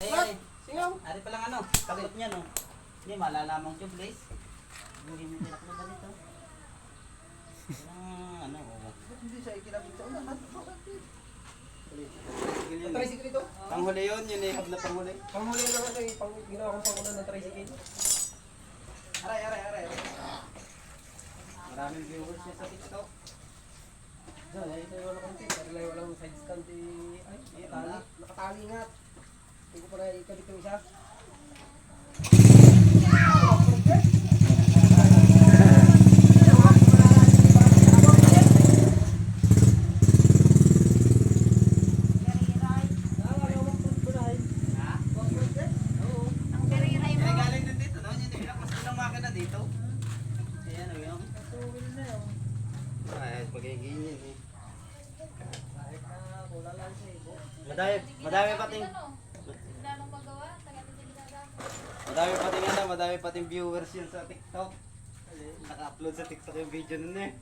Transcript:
Ay, Singaw. ari pa lang ano, kapot niya no. Hindi, malalamang tubeless. Hindi mo tinaklo ba dito? Ano, oo. Hindi siya ikinabit sa unahan. Sige yun. Tricycle ito. Panghuli yun, yun eh, hab na panghuli. Panghuli na ano eh, ginawa kong pangunan ng tricycle. Aray. Maraming viewers niya sa TikTok. Diyan, ay ito wala konti. Pero walang side stand eh. Ay, nakatali nga. Hindi ko pala ikabit yung isa. Ay, galing din dito, no? Hindi pinakmas ko ng makina dito. Ayan, o yun. Ay, pagiging yun eh. Madami pating... Madami pating viewers yun sa TikTok. Naka-upload sa TikTok yung video nun eh.